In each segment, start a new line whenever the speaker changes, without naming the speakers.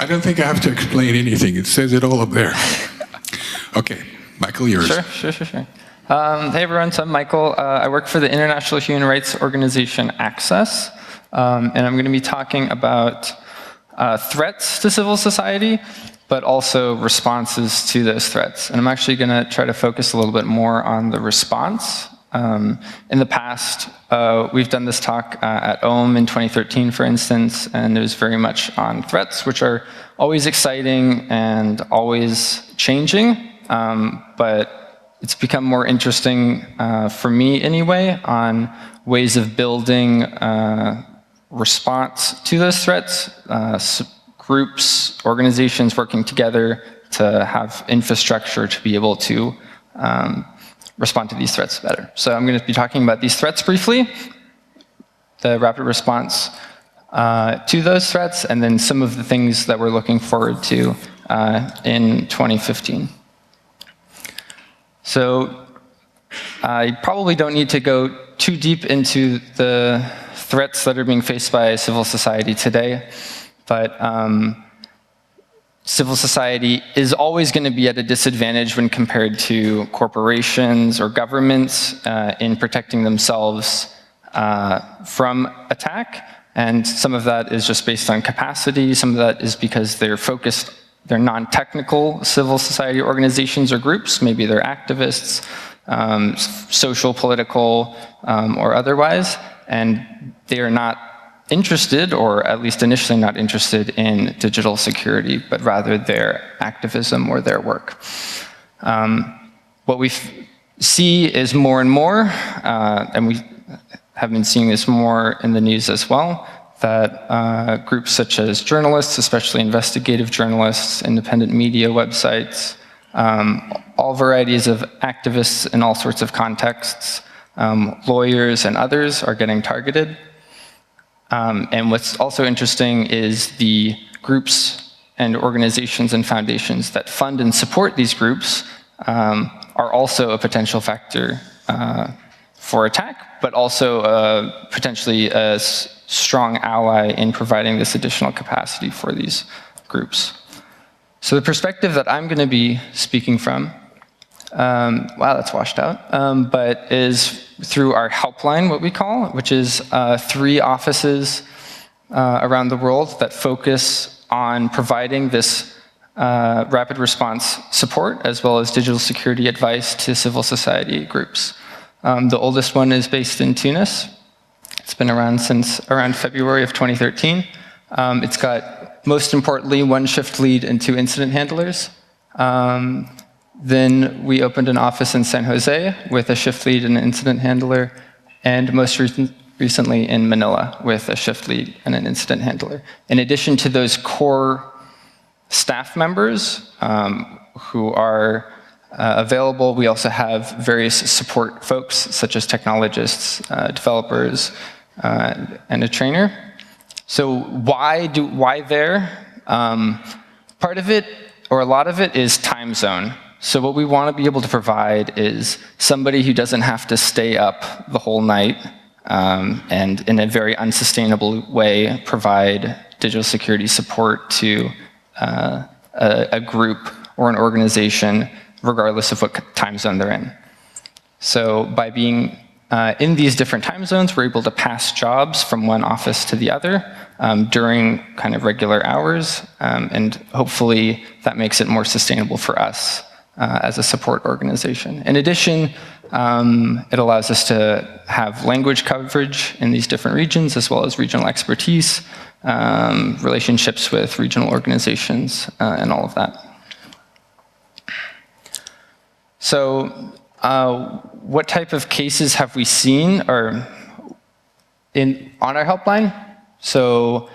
I don't think I have to explain anything. It says it all up there. Okay, Michael, yours.
Sure. Hey everyone, so I'm Michael. I work for the international human rights organization Access, and I'm going to be talking about threats to civil society, but also responses to those threats. And I'm actually going to try to focus a little bit more on the response. In the past, we've done this talk at OHM in 2013, for instance, and it was very much on threats, which are always exciting and always changing, but it's become more interesting for me anyway on ways of building response to those threats, groups, organizations working together to have infrastructure to be able to respond to these threats better. So I'm going to be talking about these threats briefly, the rapid response to those threats, and then some of the things that we're looking forward to in 2015. So I probably don't need to go too deep into the threats that are being faced by civil society today, but civil society is always going to be at a disadvantage when compared to corporations or governments in protecting themselves from attack. And some of that is just based on capacity. Some of that is because they're non-technical civil society organizations or groups. Maybe they're activists, social, political, or otherwise, and they are not interested, or at least initially not interested, in digital security, but rather their activism or their work. What we see is more and more, and we have been seeing this more in the news as well, that groups such as journalists, especially investigative journalists, independent media websites, all varieties of activists in all sorts of contexts, lawyers and others are getting targeted. And what's also interesting is the groups and organizations and foundations that fund and support these groups are also a potential factor for attack, but also potentially a strong ally in providing this additional capacity for these groups. So the perspective that I'm going to be speaking from, wow, that's washed out, but is through our helpline, what we call, which is 3 offices around the world that focus on providing this rapid response support as well as digital security advice to civil society groups. The oldest one is based in Tunis. It's been around since around February of 2013. It's got, most importantly, 1 shift lead and 2 incident handlers. Then we opened an office in San Jose with a shift lead and an incident handler, and most recently in Manila with a shift lead and an incident handler. In addition to those core staff members who are available, we also have various support folks such as technologists, developers, and a trainer. So why there? Part of it, or a lot of it, is time zone. So what we want to be able to provide is somebody who doesn't have to stay up the whole night and in a very unsustainable way provide digital security support to a group or an organization regardless of what time zone they're in. So by being in these different time zones, we're able to pass jobs from one office to the other during kind of regular hours, and hopefully that makes it more sustainable for us as a support organization. In addition, it allows us to have language coverage in these different regions, as well as regional expertise, relationships with regional organizations, and all of that. So what type of cases have we seen on our helpline? So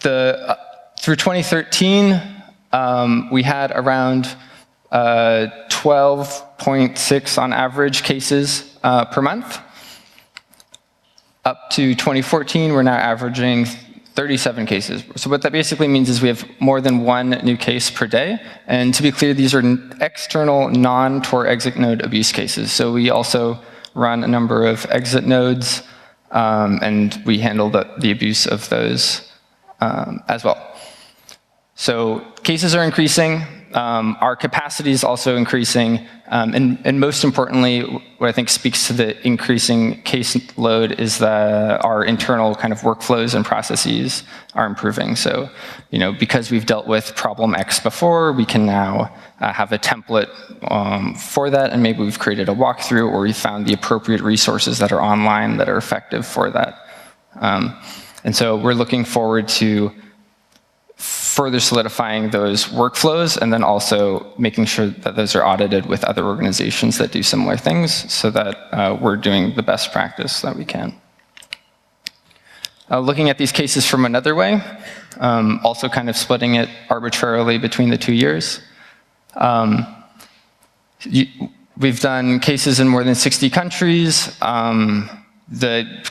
through 2013, we had around 12.6 on average cases per month. Up to 2014, we're now averaging 37 cases. So what that basically means is we have more than 1 new case per day. And to be clear, these are external non-Tor exit node abuse cases. So we also run a number of exit nodes, and we handle the abuse of those as well. So cases are increasing. Our capacity is also increasing. And most importantly, what I think speaks to the increasing case load is that our internal kind of workflows and processes are improving. So, because we've dealt with problem X before, we can now have a template for that, and maybe we've created a walkthrough, or we found the appropriate resources that are online that are effective for that. And so we're looking forward to further solidifying those workflows, and then also making sure that those are audited with other organizations that do similar things, so that we're doing the best practice that we can. Looking at these cases from another way, also kind of splitting it arbitrarily between the 2 years. We've done cases in more than 60 countries. The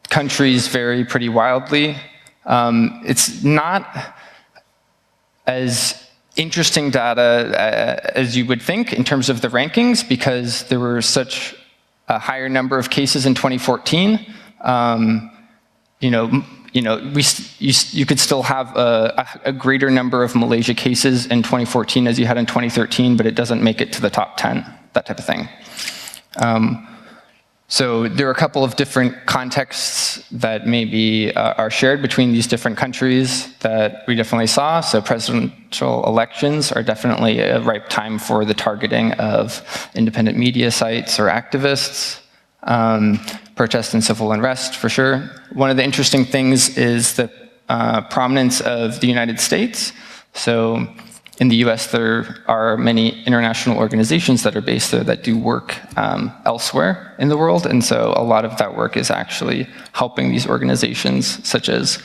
countries vary pretty wildly. It's not as interesting data as you would think in terms of the rankings, because there were such a higher number of cases in 2014. You could still have a greater number of Malaysia cases in 2014 as you had in 2013, but it doesn't make it to the top 10, that type of thing. So there are a couple of different contexts that maybe are shared between these different countries that we definitely saw. So presidential elections are definitely a ripe time for the targeting of independent media sites or activists. Protest and civil unrest, for sure. One of the interesting things is the prominence of the United States. So in the US, there are many international organizations that are based there that do work elsewhere in the world. And so a lot of that work is actually helping these organizations, such as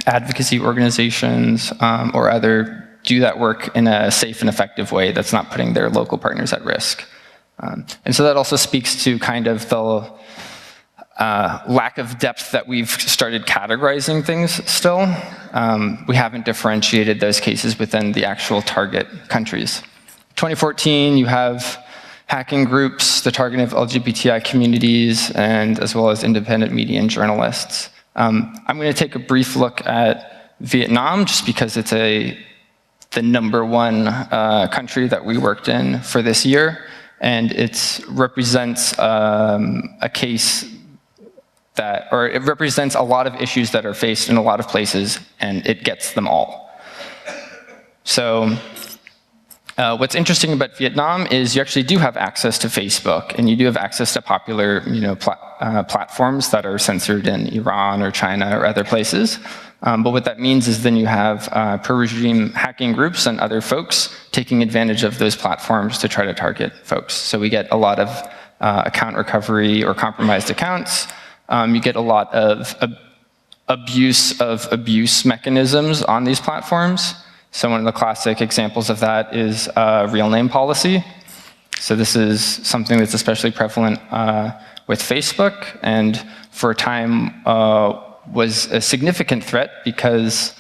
advocacy organizations or other, do that work in a safe and effective way that's not putting their local partners at risk. And so that also speaks to kind of the lack of depth that we've started categorizing things still. We haven't differentiated those cases within the actual target countries. 2014, you have hacking groups, the targeting of LGBTI communities, and as well as independent media and journalists. I'm going to take a brief look at Vietnam, just because it's the #1 country that we worked in for this year, and it represents a case it represents a lot of issues that are faced in a lot of places, and it gets them all. So what's interesting about Vietnam is you actually do have access to Facebook, and you do have access to popular platforms that are censored in Iran or China or other places. But what that means is then you have pro-regime hacking groups and other folks taking advantage of those platforms to try to target folks. So we get a lot of account recovery or compromised accounts. You get a lot of abuse mechanisms on these platforms. So one of the classic examples of that is real name policy. So this is something that's especially prevalent with Facebook, and for a time was a significant threat, because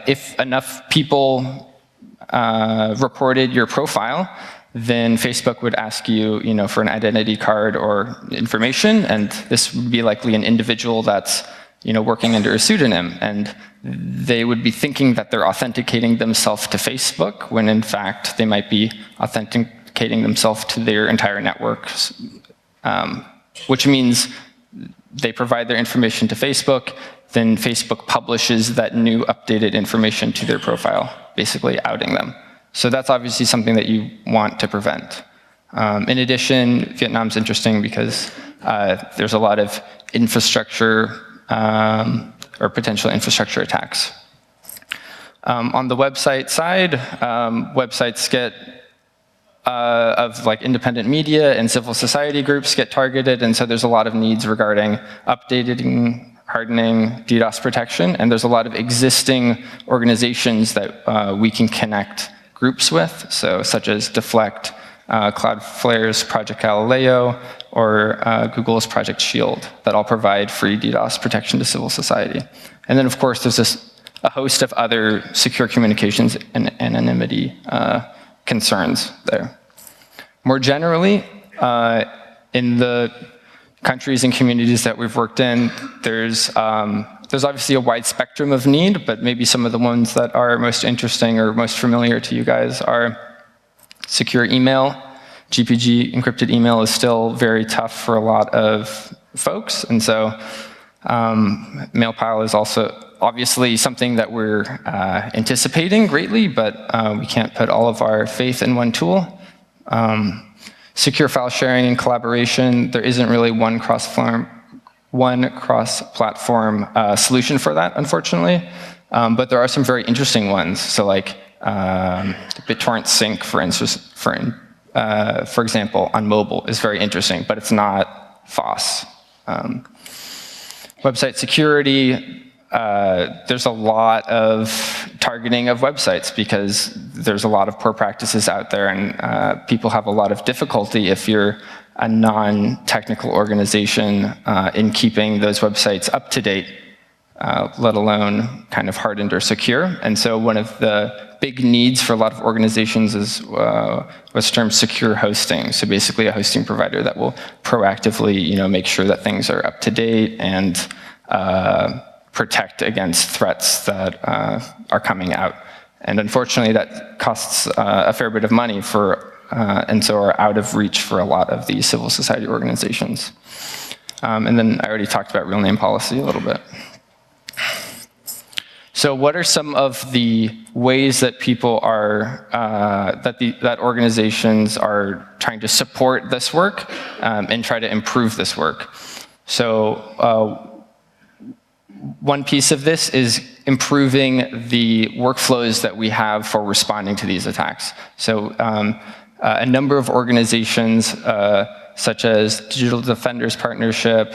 if enough people reported your profile, then Facebook would ask you, for an identity card or information, and this would be likely an individual that's, working under a pseudonym, and they would be thinking that they're authenticating themselves to Facebook, when in fact they might be authenticating themselves to their entire networks, which means they provide their information to Facebook, then Facebook publishes that new updated information to their profile, basically outing them. So that's obviously something that you want to prevent. In addition, Vietnam's interesting because there's a lot of infrastructure or potential infrastructure attacks. On the website side, websites get of independent media and civil society groups get targeted, and so there's a lot of needs regarding updating, hardening, DDoS protection, and there's a lot of existing organizations that we can connect groups with, so such as Deflect, Cloudflare's Project Galileo, or Google's Project Shield, that all provide free DDoS protection to civil society. And then, of course, there's a host of other secure communications and anonymity concerns there. More generally, in the countries and communities that we've worked in, there's there's obviously a wide spectrum of need, but maybe some of the ones that are most interesting or most familiar to you guys are secure email. GPG encrypted email is still very tough for a lot of folks, and so Mailpile is also obviously something that we're anticipating greatly, but we can't put all of our faith in one tool. Secure file sharing and collaboration, there isn't really one cross-platform solution for that, unfortunately, but there are some very interesting ones. So like BitTorrent Sync, for example, on mobile is very interesting, but it's not FOSS. Website security, there's a lot of targeting of websites because there's a lot of poor practices out there, and people have a lot of difficulty if you're a non-technical organization in keeping those websites up to date, let alone kind of hardened or secure. And so one of the big needs for a lot of organizations is what's termed secure hosting. So basically a hosting provider that will proactively, make sure that things are up to date and protect against threats that are coming out. And unfortunately, that costs a fair bit of money and so are out of reach for a lot of these civil society organizations. And then I already talked about real name policy a little bit. So what are some of the ways that people are, that organizations are trying to support this work and try to improve this work? So one piece of this is improving the workflows that we have for responding to these attacks. So a number of organizations, such as Digital Defenders Partnership,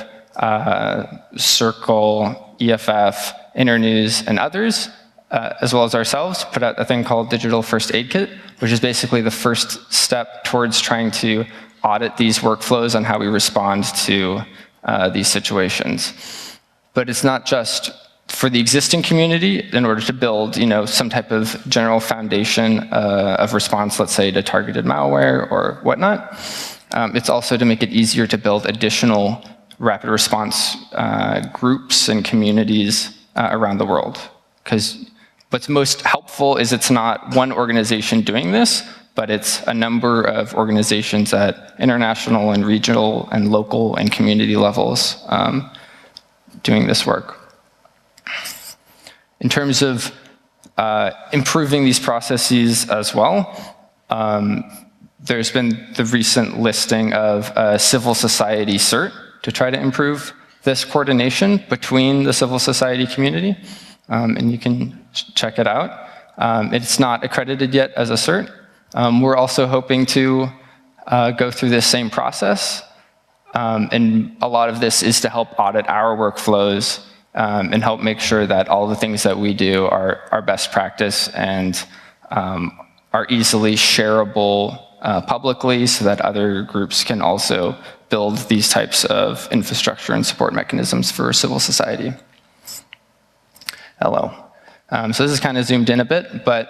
Circle, EFF, Internews, and others, as well as ourselves, put out a thing called Digital First Aid Kit, which is basically the first step towards trying to audit these workflows on how we respond to these situations. But it's not just for the existing community in order to build, some type of general foundation of response, let's say, to targeted malware or whatnot. It's also to make it easier to build additional rapid response groups and communities around the world. Because what's most helpful is it's not one organization doing this, but it's a number of organizations at international and regional and local and community levels doing this work. In terms of improving these processes as well, there's been the recent listing of a civil society cert to try to improve this coordination between the civil society community, and you can check it out. It's not accredited yet as a cert. We're also hoping to go through this same process, and a lot of this is to help audit our workflows and help make sure that all the things that we do are best practice and are easily shareable publicly so that other groups can also build these types of infrastructure and support mechanisms for civil society. Hello. So this is kind of zoomed in a bit, but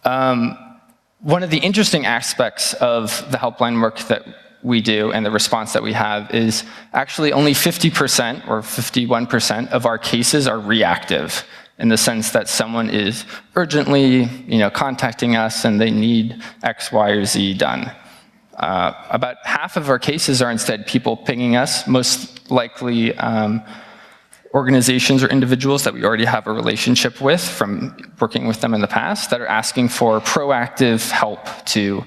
one of the interesting aspects of the helpline work that we do and the response that we have is actually only 50% or 51% of our cases are reactive, in the sense that someone is urgently, contacting us and they need X, Y, or Z done. About half of our cases are instead people pinging us, most likely organizations or individuals that we already have a relationship with from working with them in the past, that are asking for proactive help to,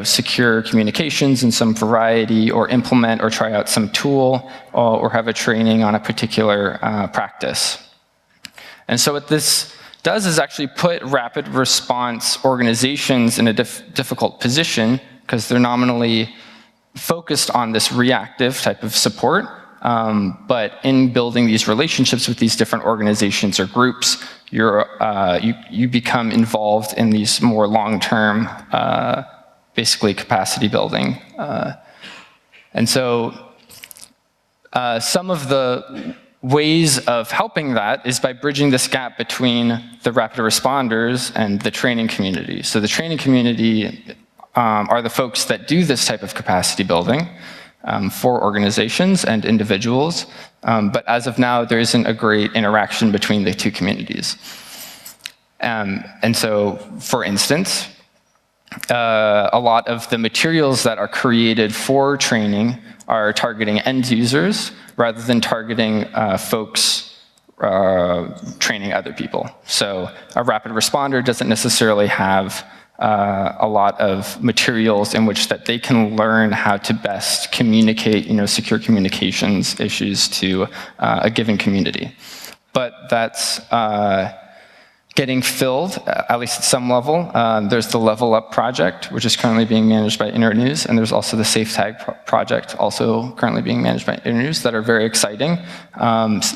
secure communications in some variety, or implement or try out some tool, or have a training on a particular practice. And so what this does is actually put rapid response organizations in a difficult position, because they're nominally focused on this reactive type of support. But in building these relationships with these different organizations or groups, you become involved in these more long-term, basically capacity building. And so some of the ways of helping that is by bridging this gap between the rapid responders and the training community. So the training community are the folks that do this type of capacity building. for organizations and individuals. But as of now, there isn't a great interaction between the two communities. And so, for instance, a lot of the materials that are created for training are targeting end users rather than targeting folks training other people. So a rapid responder doesn't necessarily have a lot of materials in which that they can learn how to best communicate, secure communications issues to a given community. But that's getting filled, at least at some level. There's the Level Up project, which is currently being managed by Internet News, and there's also the SafeTag project, also currently being managed by Internet News, that are very exciting.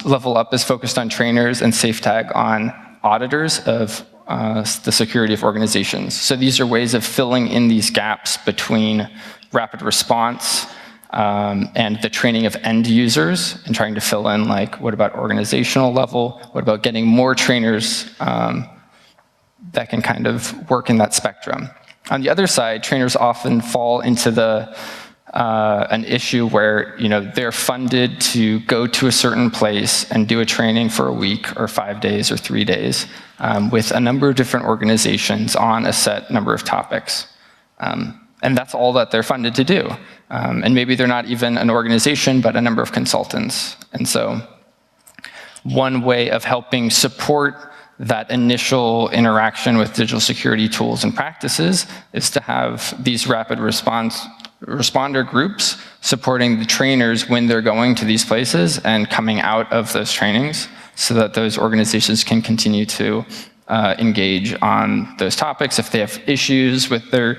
Level Up is focused on trainers, and SafeTag on auditors of the security of organizations. So these are ways of filling in these gaps between rapid response and the training of end users, and trying to fill in, like, what about organizational level? What about getting more trainers that can kind of work in that spectrum? On the other side, trainers often fall into an issue where they're funded to go to a certain place and do a training for a week or 5 days or 3 days with a number of different organizations on a set number of topics. And that's all that they're funded to do. And maybe they're not even an organization, but a number of consultants. And so one way of helping support that initial interaction with digital security tools and practices is to have these rapid responder groups supporting the trainers when they're going to these places and coming out of those trainings, so that those organizations can continue to engage on those topics. If they have issues with their,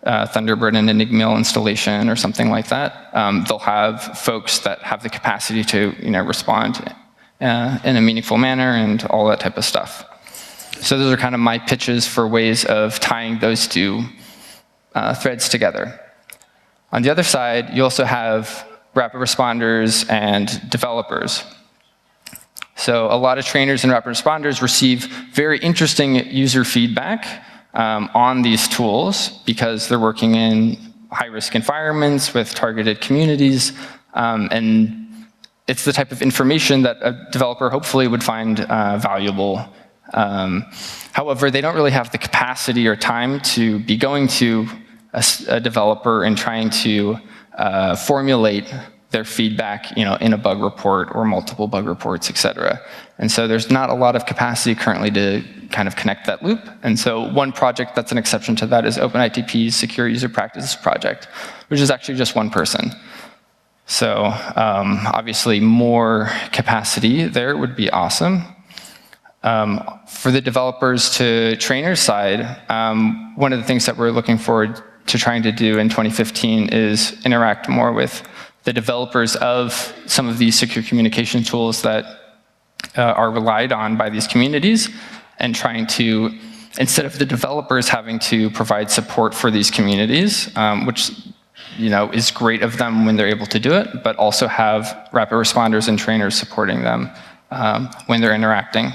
Thunderbird and Enigmail installation or something like that, they'll have folks that have the capacity to, respond in a meaningful manner and all that type of stuff. So those are kind of my pitches for ways of tying those two threads together. On the other side, you also have rapid responders and developers. So a lot of trainers and rapid responders receive very interesting user feedback on these tools because they're working in high-risk environments with targeted communities, and it's the type of information that a developer hopefully would find valuable. However, they don't really have the capacity or time to be going to a developer and trying to formulate their feedback, in a bug report or multiple bug reports, et cetera. And so there's not a lot of capacity currently to kind of connect that loop. And so one project that's an exception to that is OpenITP's Secure User Practices project, which is actually just one person. So obviously more capacity there would be awesome. For the developers to trainers side, one of the things that we're looking forward to trying to do in 2015 is interact more with the developers of some of these secure communication tools that are relied on by these communities, and trying to, instead of the developers having to provide support for these communities, which is great of them when they're able to do it, but also have rapid responders and trainers supporting them when they're interacting.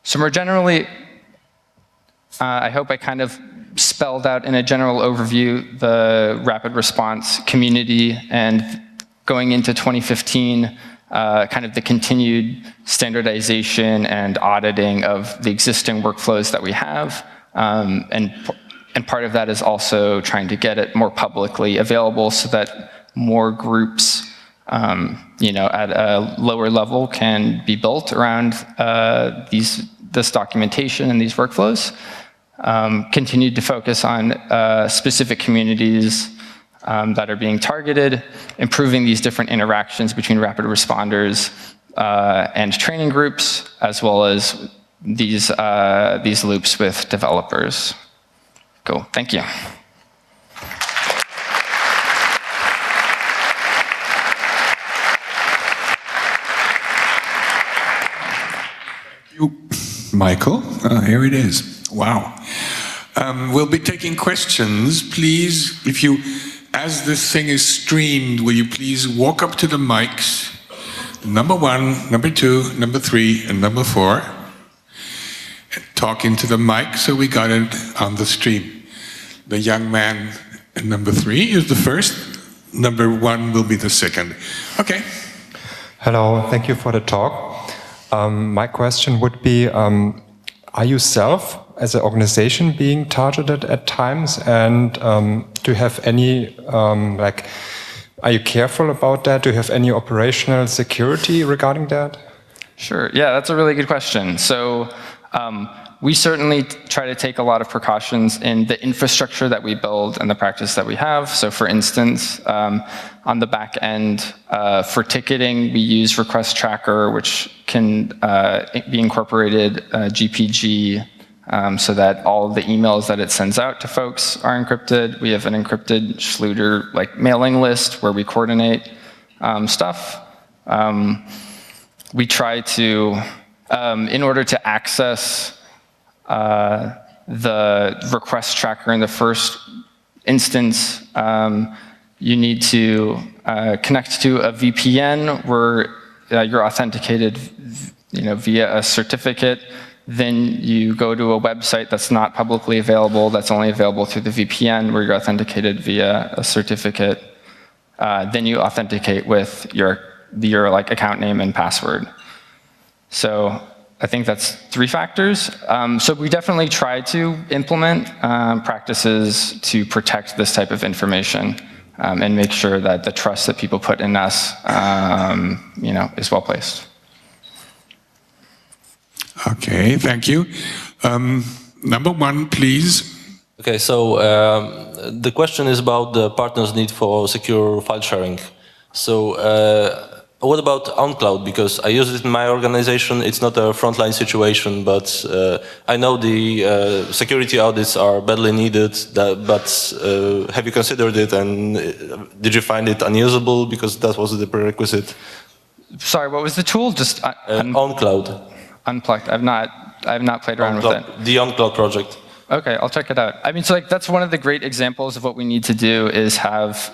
So more generally, I hope I kind of spelled out in a general overview the rapid response community, and going into 2015, kind of the continued standardization and auditing of the existing workflows that we have. And part of that is also trying to get it more publicly available so that more groups, at a lower level can be built around this documentation and these workflows. Continued to focus on specific communities that are being targeted, improving these different interactions between rapid responders and training groups, as well as these loops with developers. Cool, thank you.
Michael, here it is. Wow. We'll be taking questions. Please, as this thing is streamed, will you please walk up to the mics, number 1, number 2, number 3, and number 4, and talk into the mic so we got it on the stream. The young man And number 3 is the first. Number 1 will be the second. Okay.
Hello, thank you for the talk. My question would be, are you self, as an organization, being targeted at times? And do you have any, are you careful about that? Do you have any operational security regarding that?
Sure. Yeah, that's a really good question. So we certainly try to take a lot of precautions in the infrastructure that we build and the practice that we have. So for instance, on the back end, for ticketing, we use Request Tracker, which can be incorporated GPG, so that all of the emails that it sends out to folks are encrypted. We have an encrypted Schluter mailing list where we coordinate stuff. We try to, in order to access the request tracker in the first instance, you need to connect to a VPN where you're authenticated via a certificate. Then you go to a website that's not publicly available, that's only available through the VPN where you're authenticated via a certificate. Then you authenticate with your account name and password. So I think that's 3 factors. So we definitely try to implement practices to protect this type of information and make sure that the trust that people put in us, is well placed.
Okay, thank you. Number 1, please.
Okay, so the question is about the partners' need for secure file sharing. So what about OnCloud? Because I use it in my organization. It's not a frontline situation, but I know the security audits are badly needed. But have you considered it, and did you find it unusable because that was the prerequisite?
Sorry, what was the tool? Just
OnCloud.
Unplugged. I've not played around with it.
The OnCloud project.
Okay, I'll check it out. I mean, so that's one of the great examples of what we need to do is have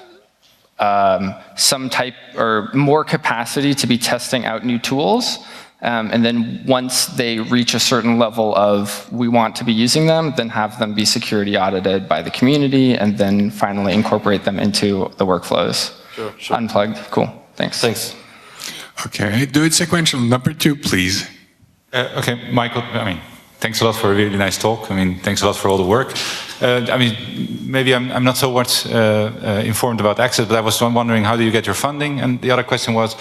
some type or more capacity to be testing out new tools. And then once they reach a certain level of we want to be using them, then have them be security audited by the community and then finally incorporate them into the workflows.
Sure.
Unplugged. Cool. Thanks.
Okay, do it sequential. Number 2, please.
Okay, Michael, thanks a lot for a really nice talk. Thanks a lot for all the work. Maybe I'm not so much informed about Access, but I was wondering, how do you get your funding? And the other question was,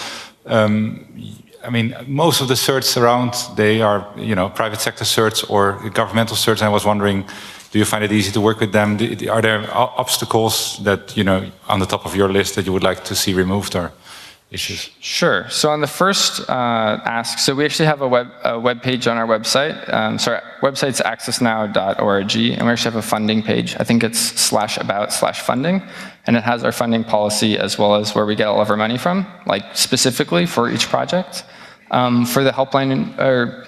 most of the certs around, they are, private sector certs or governmental certs. And I was wondering, do you find it easy to work with them? Are there obstacles that, on the top of your list that you would like to see removed or issues?
Sure. So on the first ask, so we actually have a web page on our website. Website's accessnow.org, and we actually have a funding page. I think it's /about/funding, and it has our funding policy as well as where we get all of our money from, specifically for each project. For the helpline, or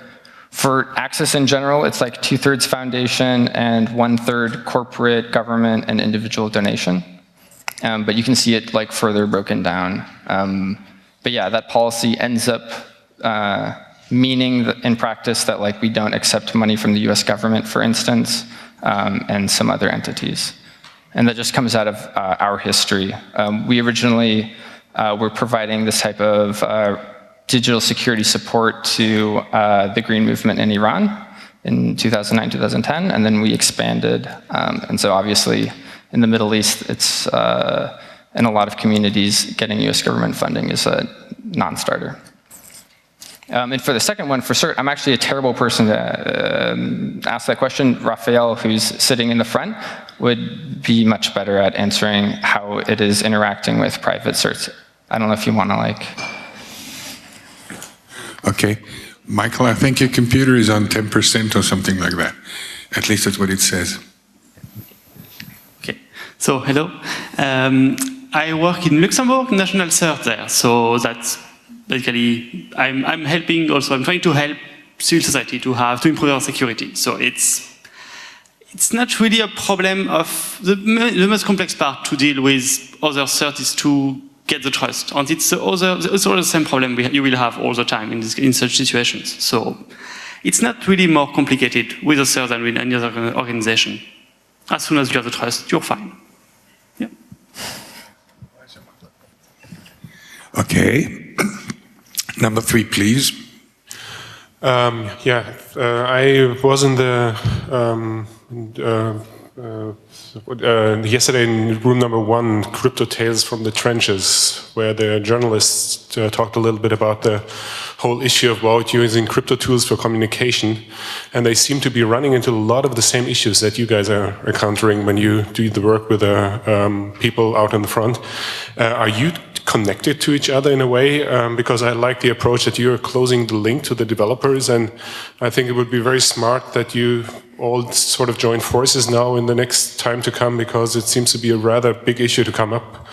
for Access in general, it's 2/3 foundation and 1/3 corporate, government, and individual donation. But you can see it further broken down. But yeah, that policy ends up meaning that in practice that we don't accept money from the US government, for instance, and some other entities. And that just comes out of our history. We originally were providing this type of digital security support to the Green Movement in Iran in 2009, 2010, and then we expanded. And so obviously, in the Middle East, it's in a lot of communities, getting US government funding is a non-starter. And for the second one, for CERT, I'm actually a terrible person to ask that question. Raphael, who's sitting in the front, would be much better at answering how it is interacting with private certs. I don't know if you want to
Okay. Michael, I think your computer is on 10% or something like that. At least that's what it says.
So, hello. I work in Luxembourg, National Cert there. So that's basically, I'm helping also, I'm trying to help civil society to improve our security. So it's not really a problem of, the most complex part to deal with other cert is to get the trust. And it's all the same problem you will have all the time in such situations. So it's not really more complicated with a cert than with any other organization. As soon as you have the trust, you're fine.
Okay. Number 3, please.
I was in the yesterday in room number 1, Crypto Tales from the Trenches, where the journalists talked a little bit about the whole issue about using crypto tools for communication, and they seem to be running into a lot of the same issues that you guys are encountering when you do the work with people out in the front. Are you connected to each other in a way? Because I like the approach that you're closing the link to the developers, and I think it would be very smart that you all sort of join forces now in the next time to come, because it seems to be a rather big issue to come up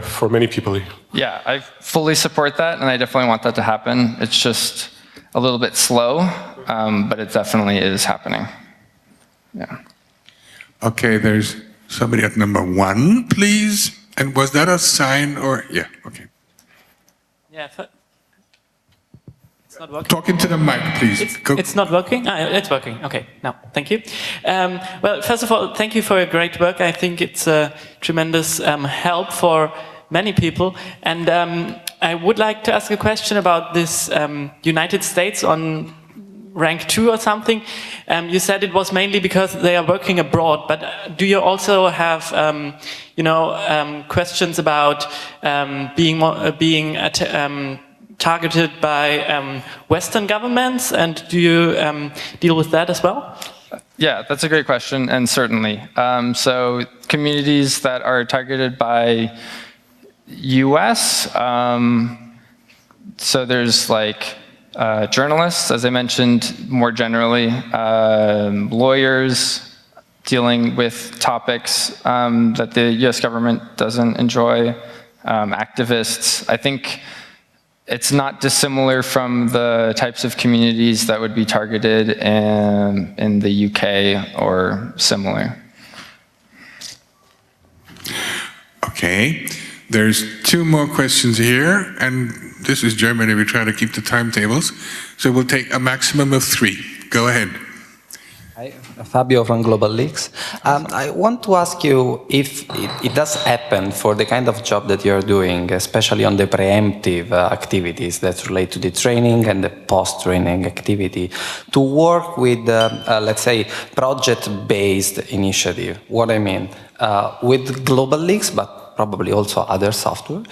for many people.
Yeah, I fully support that, and I definitely want that to happen. It's just a little bit slow, but it definitely is happening. Yeah.
Okay, there's somebody at number 1, please. And was that a sign or, yeah, okay.
Yeah, it's not working.
Talk into the mic, please.
It's not working? It's working. Okay, now, thank you. Well, first of all, thank you for your great work. I think it's a tremendous help for many people. And I would like to ask a question about this United States on rank 2 or something. You said it was mainly because they are working abroad, but do you also have, questions about being targeted by Western governments, and do you deal with that as well?
Yeah, that's a great question, and certainly. So communities that are targeted by US, so there's like journalists, as I mentioned, more generally, lawyers dealing with topics that the US government doesn't enjoy, activists. I think it's not dissimilar from the types of communities that would be targeted in the UK or similar.
Okay, there's 2 more questions here, and this is Germany, we try to keep the timetables, so we'll take a maximum of 3. Go ahead.
Hi, Fabio from Global Leaks. I want to ask you if it does happen for the kind of job that you're doing, especially on the preemptive activities that relate to the training and the post-training activity, to work with, let's say, project-based initiative. What I mean, with Global Leaks, but probably also other software,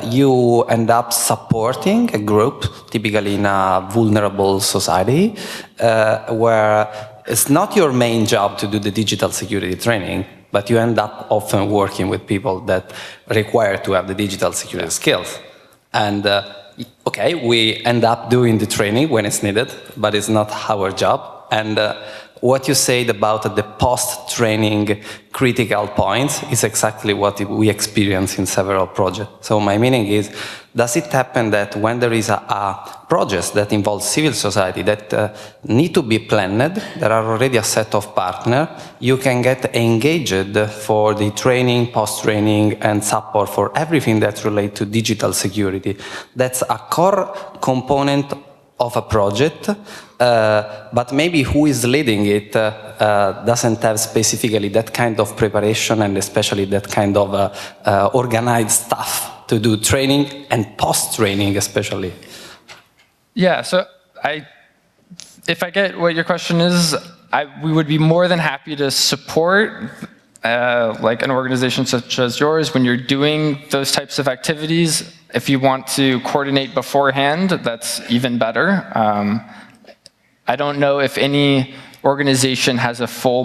you end up supporting a group, typically in a vulnerable society, where it's not your main job to do the digital security training, but you end up often working with people that require to have the digital security skills. And okay, we end up doing the training when it's needed, but it's not our job. And what you said about the post-training critical points is exactly what we experience in several projects. So my meaning is, does it happen that when there is a project that involves civil society that need to be planned, there are already a set of partners, you can get engaged for the training, post-training, and support for everything that relates to digital security? That's a core component of a project, but maybe who is leading it doesn't have specifically that kind of preparation and especially that kind of organized stuff to do training and post-training especially.
Yeah, so if I get what your question is, we would be more than happy to support like an organization such as yours when you're doing those types of activities. If you want to coordinate beforehand, that's even better. I don't know if any organization has a full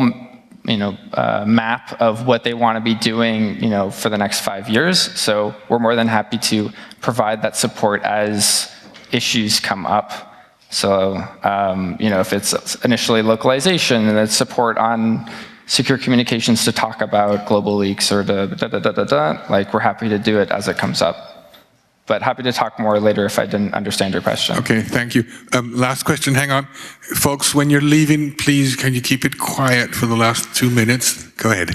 map of what they want to be doing for the next 5 years. So we're more than happy to provide that support as issues come up. So if it's initially localization and it's support on secure communications to talk about global leaks or like we're happy to do it as it comes up. But happy to talk more later if I didn't understand your question.
Okay, thank you. Last question, hang on. Folks, when you're leaving, please, can you keep it quiet for the last 2 minutes? Go ahead.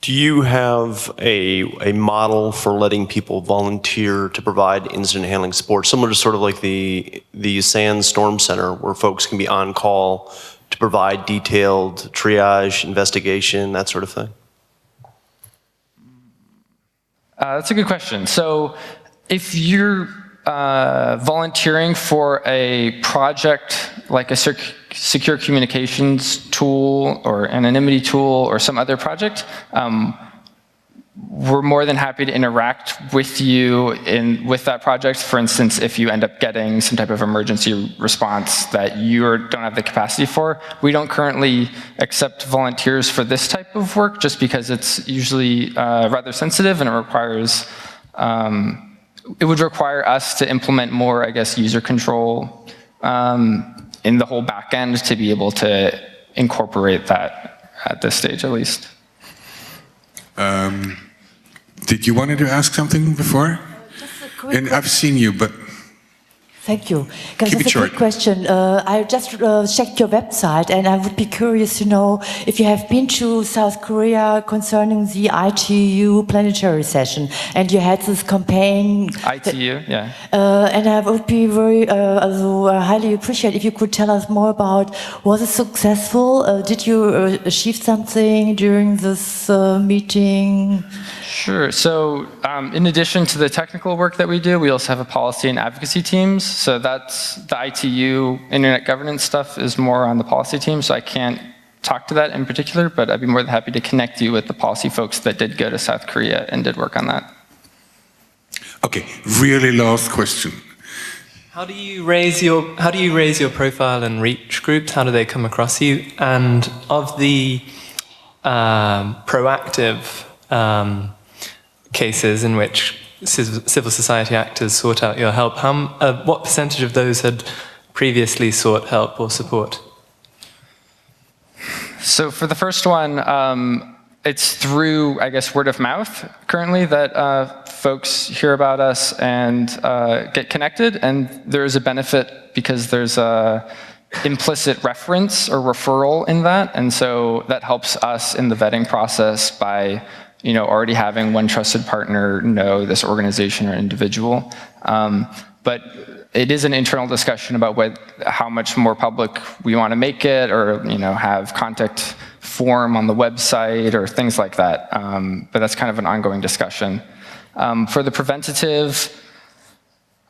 Do you have a model for letting people volunteer to provide incident handling support, similar to sort of like the SANS Storm Center, where folks can be on call to provide detailed triage, investigation, that sort of thing?
That's a good question. So if you're volunteering for a project like a secure communications tool or anonymity tool or some other project, we're more than happy to interact with you with that project. For instance, if you end up getting some type of emergency response that you don't have the capacity for. We don't currently accept volunteers for this type of work just because it's usually rather sensitive and it requires, it would require us to implement more, I guess, user control in the whole back end to be able to incorporate that at this stage at least.
Did you wanted to ask something before?
Just a quick
And I've seen you, but
Thank you. Because
keep it
that's a
short.
quick question. I just checked your website, and I would be curious to know if you have been to South Korea concerning the ITU planetary session, and you had this campaign.
ITU, yeah.
And I would be very highly appreciate if you could tell us more about, was it successful? Did you achieve something during this meeting?
Sure. So in addition to the technical work that we do, we also have a policy and advocacy teams. So that's the ITU internet governance stuff is more on the policy team. So I can't talk to that in particular, but I'd be more than happy to connect you with the policy folks that did go to South Korea and did work on that.
Okay, really last question.
How do you raise your profile and reach groups? How do they come across you? And of the proactive cases in which civil society actors sought out your help, what percentage of those had previously sought help or support?
So for the first one, it's through, I guess, word of mouth currently that folks hear about us and get connected. And there is a benefit because there's a implicit reference or referral in that. And so that helps us in the vetting process by already having one trusted partner know this organization or individual. But it is an internal discussion about how much more public we want to make it, or have contact form on the website or things like that. But that's kind of an ongoing discussion. For the preventative,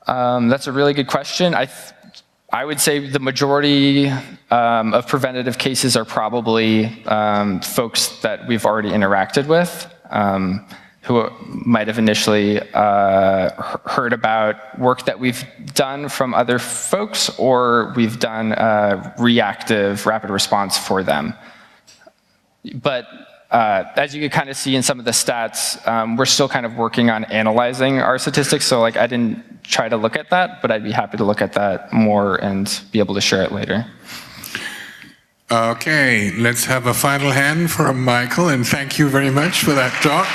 that's a really good question. I would say the majority of preventative cases are probably folks that we've already interacted with, who might have initially heard about work that we've done from other folks, or we've done reactive rapid response for them. But as you can kind of see in some of the stats, we're still kind of working on analyzing our statistics. So I didn't try to look at that, but I'd be happy to look at that more and be able to share it later.
Okay, let's have a final hand for Michael, and thank you very much for that talk.